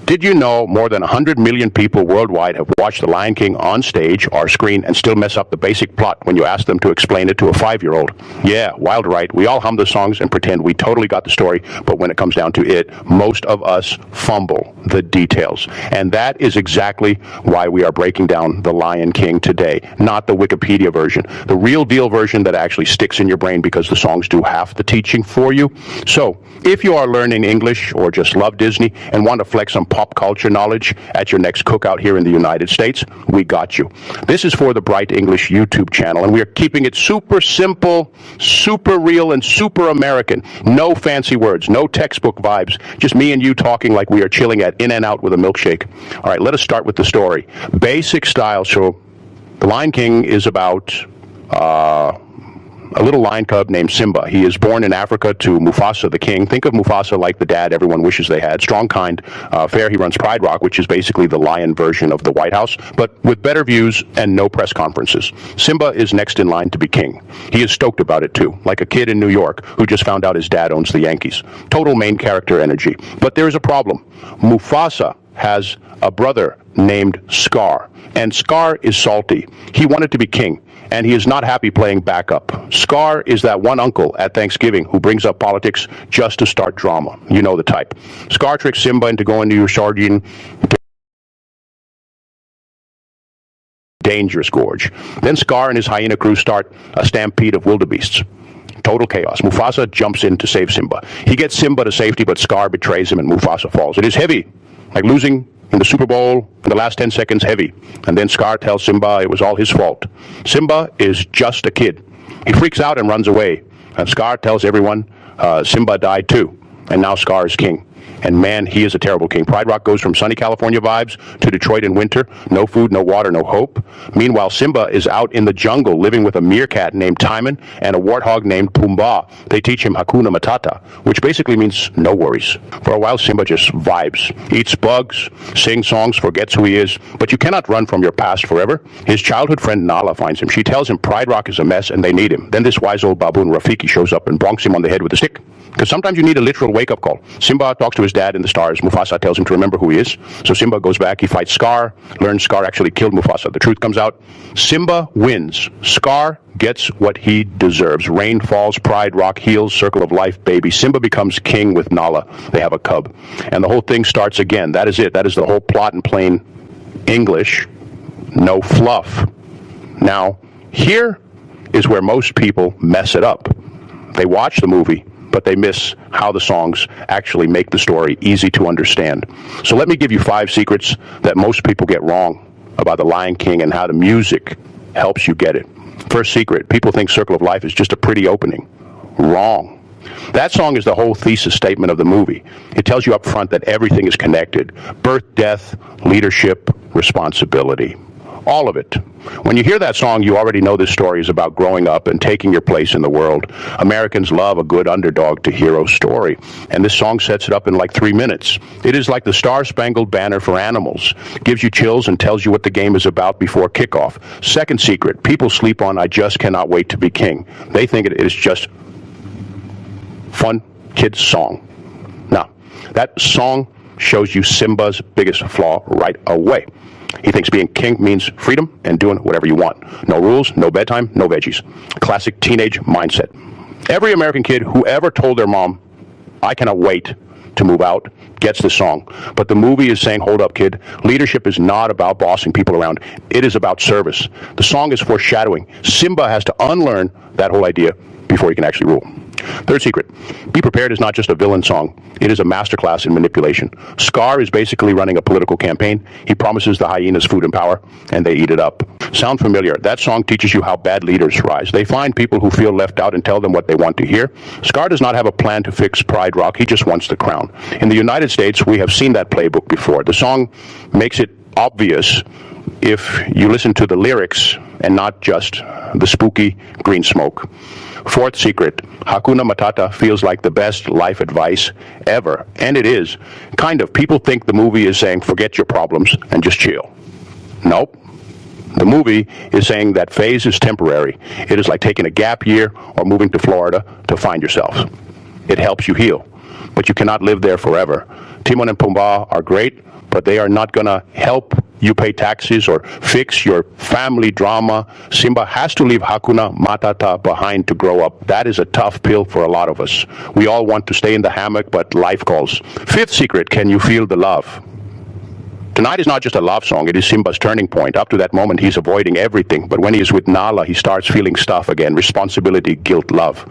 Did you know more than 100 million people worldwide have watched The Lion King on stage or screen and still mess up the basic plot when you ask them to explain it to a 5-year-old? Yeah, wild right. We all hum the songs and pretend we totally got the story, but when it comes down to it, most of us fumble the details. And that is exactly why we are breaking down The Lion King today, not the Wikipedia version, the real deal version that actually sticks in your brain because the songs do half the teaching for you. So, if you are learning English or just love Disney and want to flex some pop culture knowledge at your next cookout here in the United States, we got you. This is for the Bright English YouTube channel, and we are keeping it super simple, super real, and super American. No fancy words, no textbook vibes, just me and you talking like we are chilling at In-N-Out with a milkshake. All right, let us start with the story. Basic style. So, The Lion King is about a little lion cub named Simba. He is born in Africa to Mufasa the king. Think of Mufasa like the dad everyone wishes they had. Strong, kind, fair. He runs Pride Rock, which is basically the lion version of the White House, but with better views and no press conferences. Simba is next in line to be king. He is stoked about it too, like a kid in New York who just found out his dad owns the Yankees. Total main character energy. But there is a problem. Mufasa has a brother named Scar, and Scar is salty. He wanted to be king, and he is not happy playing backup. Scar is that one uncle at Thanksgiving who brings up politics just to start drama. You know the type. Scar tricks Simba into going to your sardine dangerous gorge. Then Scar and his hyena crew start a stampede of wildebeests. Total chaos. Mufasa jumps in to save Simba. He gets Simba to safety, but Scar betrays him and Mufasa falls. It is heavy, like losing in the Super Bowl in the last 10 seconds, heavy. And then Scar tells Simba it was all his fault. Simba is just a kid. He freaks out and runs away. And Scar tells everyone Simba died too. And now Scar is king. And man, he is a terrible king. Pride Rock goes from sunny California vibes to Detroit in winter. No food, no water, no hope. Meanwhile, Simba is out in the jungle living with a meerkat named Timon and a warthog named Pumbaa. They teach him Hakuna Matata, which basically means no worries. For a while, Simba just vibes, eats bugs, sings songs, forgets who he is. But you cannot run from your past forever. His childhood friend Nala finds him. She tells him Pride Rock is a mess and they need him. Then this wise old baboon Rafiki shows up and bonks him on the head with a stick. Because sometimes you need a literal wake-up call. Simba talks to his dad in the stars. Mufasa tells him to remember who he is. So Simba goes back. He fights Scar. Learns Scar actually killed Mufasa. The truth comes out. Simba wins. Scar gets what he deserves. Rain falls. Pride Rock heals. Circle of life, baby. Simba becomes king with Nala. They have a cub. And the whole thing starts again. That is it. That is the whole plot in plain English. No fluff. Now, here is where most people mess it up. They watch the movie, but they miss how the songs actually make the story easy to understand. So let me give you 5 secrets that most people get wrong about The Lion King and how the music helps you get it. First secret, people think Circle of Life is just a pretty opening. Wrong. That song is the whole thesis statement of the movie. It tells you up front that everything is connected. Birth, death, leadership, responsibility. All of it. When you hear that song, you already know this story is about growing up and taking your place in the world. Americans love a good underdog to hero story, and this song sets it up in like 3 minutes. It is like the Star-Spangled Banner for animals. Gives you chills and tells you what the game is about before kickoff. Second secret, people sleep on I Just Cannot Wait to Be King. They think it is just fun kids song. Now, that song shows you Simba's biggest flaw right away. He thinks being king means freedom and doing whatever you want. No rules, no bedtime, no veggies. Classic teenage mindset. Every American kid who ever told their mom, I cannot wait to move out, gets this song. But the movie is saying, hold up, kid. Leadership is not about bossing people around. It is about service. The song is foreshadowing. Simba has to unlearn that whole idea before he can actually rule. Third secret, Be Prepared is not just a villain song. It is a masterclass in manipulation. Scar is basically running a political campaign. He promises the hyenas food and power, and they eat it up. Sound familiar? That song teaches you how bad leaders rise. They find people who feel left out and tell them what they want to hear. Scar does not have a plan to fix Pride Rock. He just wants the crown. In the United States, we have seen that playbook before. The song makes it obvious if you listen to the lyrics and not just the spooky green smoke. Fourth secret, Hakuna Matata feels like the best life advice ever. And it is. Kind of. People think the movie is saying, forget your problems and just chill. Nope. The movie is saying that phase is temporary. It is like taking a gap year or moving to Florida to find yourself. It helps you heal. but you cannot live there forever. Timon and Pumbaa are great, but they are not going to help you pay taxes or fix your family drama. Simba has to leave Hakuna Matata behind to grow up. That is a tough pill for a lot of us. We all want to stay in the hammock, but life calls. Fifth secret, can you feel the love? Tonight is not just a love song, it is Simba's turning point. Up to that moment, he's avoiding everything. But when he is with Nala, he starts feeling stuff again. Responsibility, guilt, love.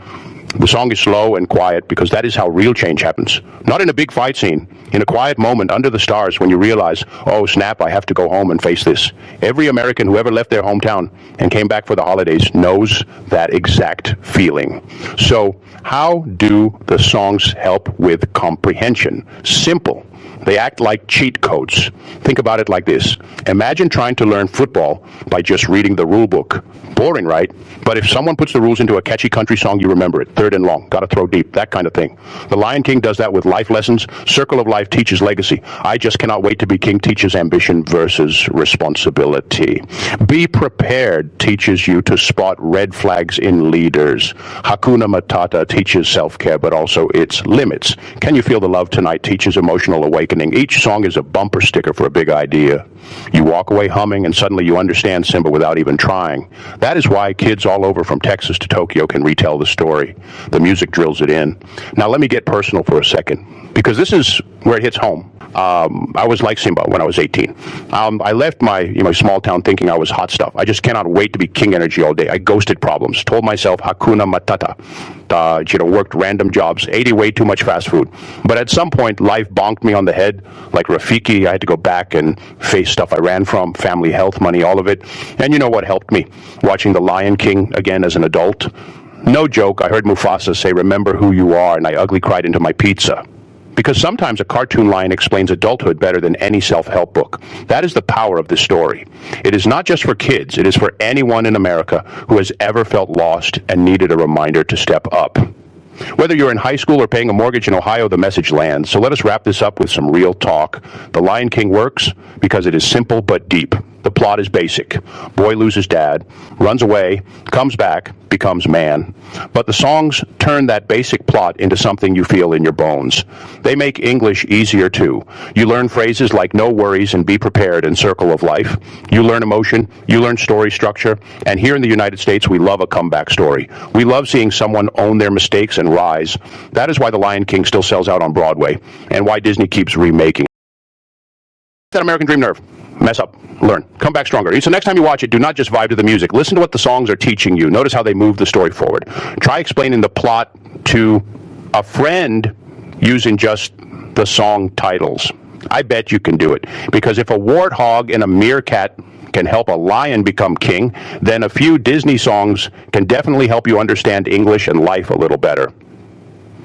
The song is slow and quiet because that is how real change happens. Not in a big fight scene. In a quiet moment under the stars when you realize, oh snap, I have to go home and face this. Every American who ever left their hometown and came back for the holidays knows that exact feeling. So how do the songs help with comprehension? Simple. They act like cheat codes. Think about it like this. Imagine trying to learn football by just reading the rule book. Boring, right? But if someone puts the rules into a catchy country song, you remember it. Third and long. Gotta throw deep. That kind of thing. The Lion King does that with life lessons. Circle of Life teaches legacy. I Just Cannot Wait to Be King teaches ambition versus responsibility. Be Prepared teaches you to spot red flags in leaders. Hakuna Matata teaches self-care, but also its limits. Can You Feel the Love Tonight teaches emotional awakening. Each song is a bumper sticker for a big idea. You walk away humming and suddenly you understand Simba without even trying. That is why kids all over from Texas to Tokyo can retell the story. The music drills it in. Now let me get personal for a second, because this is where it hits home. I was like Simba when I was 18. I left my small town thinking I was hot stuff. I just cannot wait to be king energy all day. I ghosted problems, told myself Hakuna Matata, worked random jobs, ate way too much fast food. But at some point, life bonked me on the head. Like Rafiki, I had to go back and face stuff I ran from, family, health, money, all of it. And you know what helped me? Watching The Lion King again as an adult. No joke, I heard Mufasa say, "Remember who you are," and I ugly cried into my pizza. Because sometimes a cartoon lion explains adulthood better than any self-help book. That is the power of this story. It is not just for kids, it is for anyone in America who has ever felt lost and needed a reminder to step up. Whether you're in high school or paying a mortgage in Ohio, the message lands. So let us wrap this up with some real talk. The Lion King works because it is simple but deep. The plot is basic. Boy loses dad, runs away, comes back, becomes man. But the songs turn that basic plot into something you feel in your bones. They make English easier too. You learn phrases like "no worries" and "be prepared" and "circle of life." You learn emotion, you learn story structure, and here in the United States we love a comeback story. We love seeing someone own their mistakes and rise. That is why The Lion King still sells out on Broadway, and why Disney keeps remaking that American Dream nerve. Mess up, learn, come back stronger. So next time you watch it, do not just vibe to the music. Listen to what the songs are teaching you. Notice how they move the story forward. Try explaining the plot to a friend using just the song titles. I bet you can do it. Because if a warthog and a meerkat can help a lion become king, then a few Disney songs can definitely help you understand English and life a little better.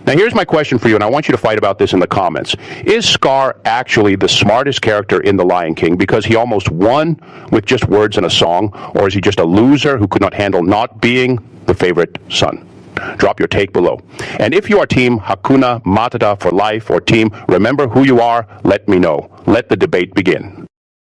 Now here's my question for you, and I want you to fight about this in the comments. Is Scar actually the smartest character in The Lion King because he almost won with just words in a song, or is he just a loser who could not handle not being the favorite son? Drop your take below. And if you are team Hakuna Matata for life or team Remember Who You Are, let me know. Let the debate begin.